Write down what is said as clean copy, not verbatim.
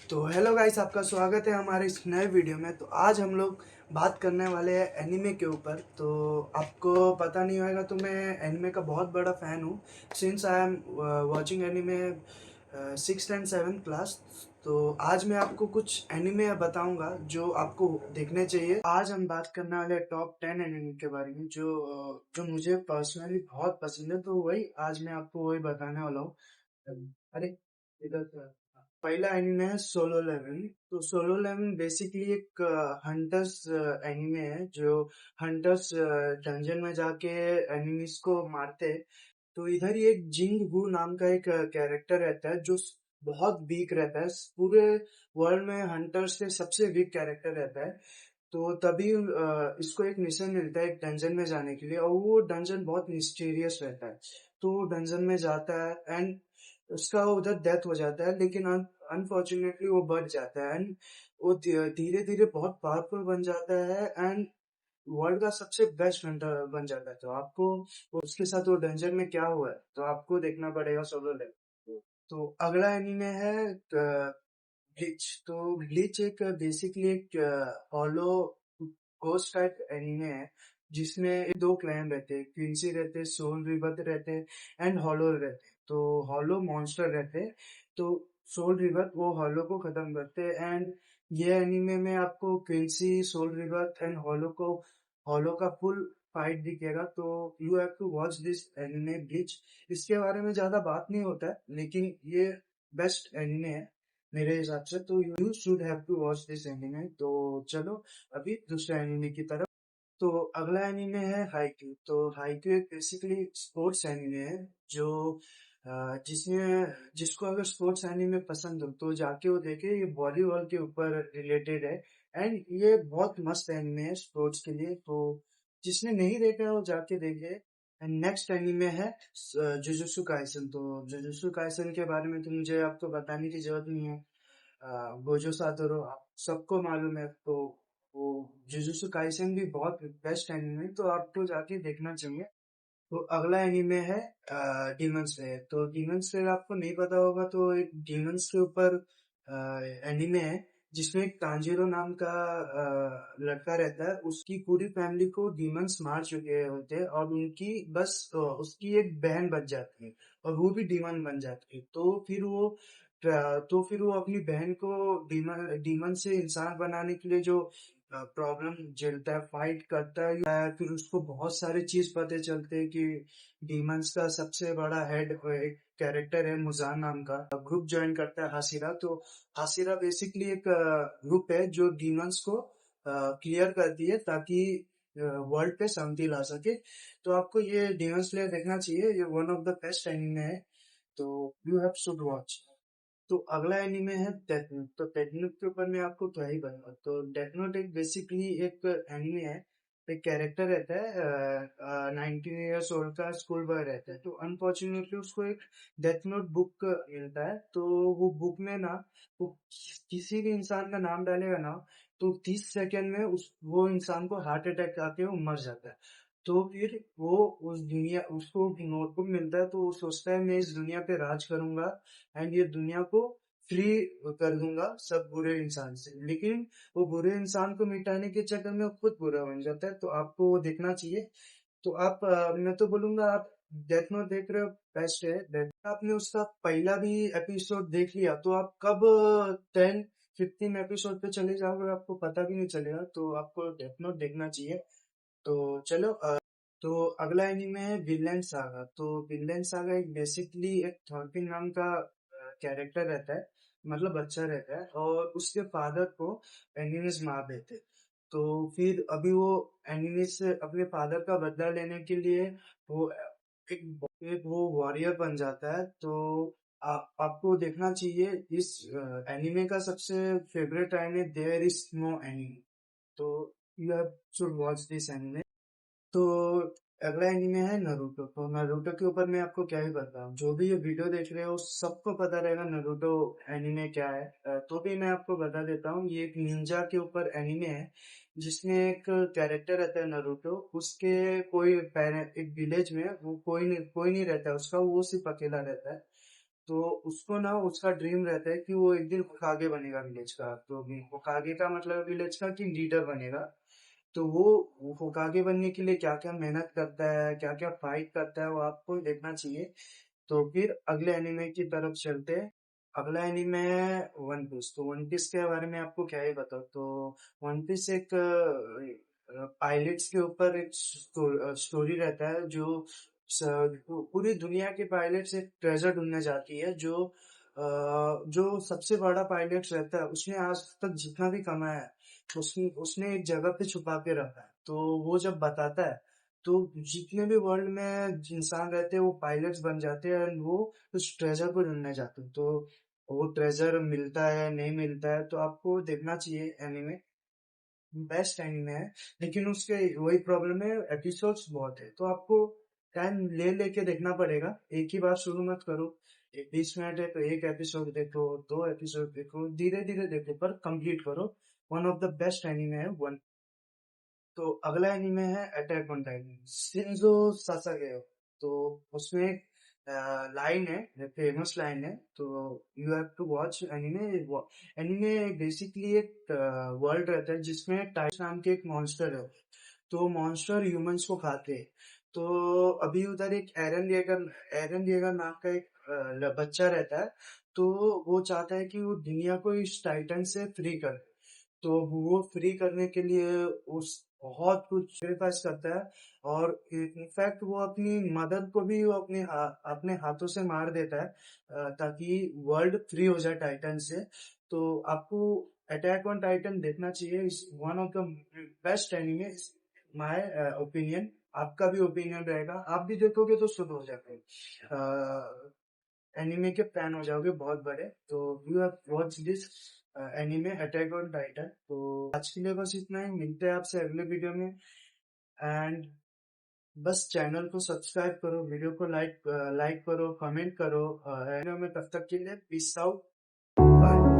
तो hello guys, आपका स्वागत है हमारे इस नए वीडियो में। तो आज हम लोग बात करने वाले हैं एनिमे के ऊपर। तो आपको पता नहीं होगा, तो मैं एनिमे का बहुत बड़ा फ़ैन हूँ since I am watching anime 6th and 7th class. तो आज मैं आपको कुछ एनिमे बताऊंगा जो आपको देखने चाहिए। आज हम बात करने वाले हैं टॉप 10 एनिमे के बारे में जो मुझे पर्सनली बहुत पसंद है। तो वही आज मैं आपको वही बताने वाला हूँ। अरे इधर से। पहला एनिमे है सोलो लेवलिंग। तो सोलो लेवलिंग बेसिकली एक हंटर्स एनिमे है जो हंटर्स डंजन में जाके एनिमीज को मारते हैं। तो इधर ही एक जिंग हू नाम का एक कैरेक्टर रहता है जो बहुत वीक रहता है। पूरे वर्ल्ड में हंटर्स से सबसे वीक कैरेक्टर रहता है। तो तभी इसको एक मिशन मिलता है एक डंजन में जाने के लिए, और वो डंजन बहुत मिस्टीरियस रहता है। तो वो डंजन में जाता है एंड उसका उधर डेथ हो जाता है, लेकिन अनफॉर्चुनेटली वो बच जाता है एंड वो धीरे धीरे बहुत पावरफुल बन जाता है एंड वर्ल्ड का सबसे बेस्ट हंटर बन जाता है। तो आपको उसके साथ वो डंजन में क्या हुआ है तो आपको देखना पड़ेगा सोलो लेवल। तो अगला एनीमे है ब्लीच। तो ब्लीच एक बेसिकली एक हॉलो घोस्ट टाइप एनीमे है जिसमें दो क्लैन रहते हैं, क्विंसी रहते हैं, सोल रिबर्थ रहते हैं एंड हॉलो रहते हैं। तो हॉलो मॉन्स्टर रहते हैं। तो सोल रिबर्थ वो हॉलो को खत्म करते हैं एंड ये एनीमे में आपको Quincy, soul rebirth and hollow का फुल फाइट दिखेगा। तो you have to watch this anime Bleach. इसके बारे में ज्यादा बात नहीं होता है, लेकिन ये बेस्ट एनिमे है मेरे हिसाब से। तो you should have to watch this anime. तो चलो अभी दूसरे एनिमे की तरफ। तो अगला एनिमे है हाइक्यू। तो हाइक्यू एक बेसिकली स्पोर्ट्स एनिमे है जो जिसमें जिसको अगर स्पोर्ट्स एनिमे पसंद हो तो जाके वो देखे। ये वॉलीबॉल के ऊपर रिलेटेड है एंड ये बहुत मस्त एनिमे है स्पोर्ट्स के लिए। तो जिसने नहीं देखा है वो जाके देखे। एंड नेक्स्ट एनिमे है जुजुत्सु काइसन। तो जुजुत्सु काइसन के बारे में तो मुझे आपको बताने की जरूरत नहीं है। गोजो सातोरू आप सबको मालूम है। तो वो जुजुत्सु काइसन भी बहुत बेस्ट एनिमे है, तो आपको जाके देखना चाहिए। तो अगला एनिमे है डीमन स्लेयर। तो डीमन स्लेयर आपको नहीं पता होगा, तो एक डीमंस के ऊपर एनिमे है जिसमें एक तांजीरो नाम का लड़का रहता है। उसकी पूरी फैमिली को डीमंस मार चुके होते हैं और उनकी बस उसकी एक बहन बच जाती है और वो भी डीमन बन जाती है। तो फिर वो अपनी बहन को डीमन डीमन से इंसान बनाने के लिए जो प्रॉब्लम झेलता है, फाइट करता है। फिर उसको बहुत सारे चीज पता चलते हैं कि डीमंस का सबसे बड़ा हेड एक कैरेक्टर है मुजान नाम का, ग्रुप ज्वाइन करता है हासिरा। तो हासिरा बेसिकली एक ग्रुप है जो डीमंस को क्लियर करती है ताकि वर्ल्ड पे शांति ला सके। तो आपको ये डीमन स्लेयर देखना चाहिए, ये one of the best anime है। तो यू हैव शुड वॉच। तो अगला एनिमे है डेथ नोट। तो डेथ नोट के ऊपर मैं आपको क्या ही बताऊं। तो डेथ नोट एक बेसिकली एक एनिमे है। एक कैरेक्टर रहता है 19 ईयर्स ओल्ड का स्कूल बॉय रहता है। तो अनफॉर्चुनेटली उसको एक डेथ नोट बुक मिलता है। तो वो बुक में ना, वो किसी भी इंसान का नाम डालेगा ना, तो 30 सेकंड में वो इंसान को हार्ट अटैक आके वो मर जाता है। तो फिर वो उस दुनिया उसको नोटबुक मिलता है, तो वो सोचता है मैं इस दुनिया पे राज करूंगा एंड ये दुनिया को फ्री कर दूंगा सब बुरे इंसान से। लेकिन वो बुरे इंसान को मिटाने के चक्कर में वो खुद बुरा बन जाता है। तो आपको वो देखना चाहिए। तो आप मैं तो बोलूंगा आप डेथ नोट देख रहे हो, बेस्ट है। आपने उसका पहला भी एपिसोड देख लिया तो आप कब 10-15 एपिसोड पे चले जाओगे आपको पता भी नहीं चलेगा। तो आपको डेथ नोट देखना चाहिए। तो चलो तो अगला एनीमे है विलेन सागा। तो विलेन सागा एक बेसिकली एक थॉर्किन नाम का कैरेक्टर रहता है, मतलब बच्चा रहता है, और उसके फादर को एनिमीज मार देते हैं। तो फिर अभी वो एनिमीज से अपने फादर का बदला लेने के लिए वो एक वो वॉरियर बन जाता है। तो आपको देखना चाहिए इस एनिमे का सबसे favourite anime there is no anime. तो you have should watch this anime. तो अगला एनीमे है नरूटो। तो नरूटो के ऊपर मैं आपको क्या ही बताऊं, जो भी ये वीडियो देख रहे हो सबको पता रहेगा नरूटो एनीमे क्या है। तो भी मैं आपको बता देता हूँ, ये एक निंजा के ऊपर एनीमे है जिसमें एक कैरेक्टर रहता है नरूटो। उसके कोई एक विलेज में वो कोई नहीं रहता है उसका, वो सिर्फ अकेला रहता है। तो उसको ना उसका ड्रीम रहता है कि वो एक दिन होकागे बनेगा विलेज का। तो होकागे का मतलब विलेज का कि लीडर बनेगा। तो वो होकागे बनने के लिए क्या क्या मेहनत करता है, क्या क्या फाइट करता है, वो आपको देखना चाहिए। तो फिर अगले एनिमे की तरफ चलते हैं। अगला एनिमे है वन पीस। तो वन पीस के बारे में आपको क्या ही बताओ। तो वन पीस एक पायलट्स के ऊपर एक स्टोरी रहता है, जो पूरी दुनिया के पायलट्स एक ट्रेजर ढूंढने जाती है। जो सबसे बड़ा पायलट रहता है, उसने आज तक जितना भी कमाया है, उसने उसने एक जगह पे छुपा के रखा है। तो वो जब बताता है, तो जितने भी वर्ल्ड में इंसान रहते हैं वो पायलट्स बन जाते हैं, और वो उस ट्रेजर को ढूंढने जाते हैं। तो वो ट्रेजर मिलता है नहीं मिलता है, तो आपको देखना चाहिए एनीमे। बेस्ट एनीमे है, लेकिन उसके वही प्रॉब्लम है, एपिसोड्स बहुत है। तो आपको टाइम ले लेके देखना पड़ेगा, एक ही बार शुरू मत करो। 20 मिनट है तो एक एपिसोड देखो, 2 एपिसोड देखो, धीरे धीरे देखो, पर कंप्लीट करो। One of the best anime है वन। तो अगला एनीमे है अटैक ऑन टाइटन, शिंजो सासागे। तो उसमें लाइन है, फेमस लाइन है। तो you have to watch anime. Anime basically एक वर्ल्ड रहता है जिसमें टाइटन नाम के एक मॉन्स्टर है। तो मॉन्स्टर ह्यूमंस को खाते हैं। तो अभी उधर एक एरन येगर नाम का एक बच्चा रहता है। तो वो चाहता है कि वो दुनिया को इस टाइटन से फ्री करे। तो वो फ्री करने के लिए उस बहुत कुछ सेक्रीफाइस करता है। और इनफैक्ट वो अपनी मदर को भी वो अपने हाथों से मार देता है, ताकि वर्ल्ड फ्री हो जाए टाइटन से। तो आपको अटैक ऑन टाइटन देखना चाहिए। इस one of the best anime, my opinion. आपका भी ओपिनियन रहेगा, आप भी देखोगे तो शुरू हो जाएगा, एनिमे के फैन हो जाओगे बहुत बड़े। तो you have watch this anime attack on Titan. तो आज के लिए बस इतना ही, मिलते हैं आपसे अगले वीडियो में। एंड बस चैनल को सब्सक्राइब करो, वीडियो को लाइक करो, कमेंट करो। वीडियो में तब तक के लिए पीस आउट, बाय।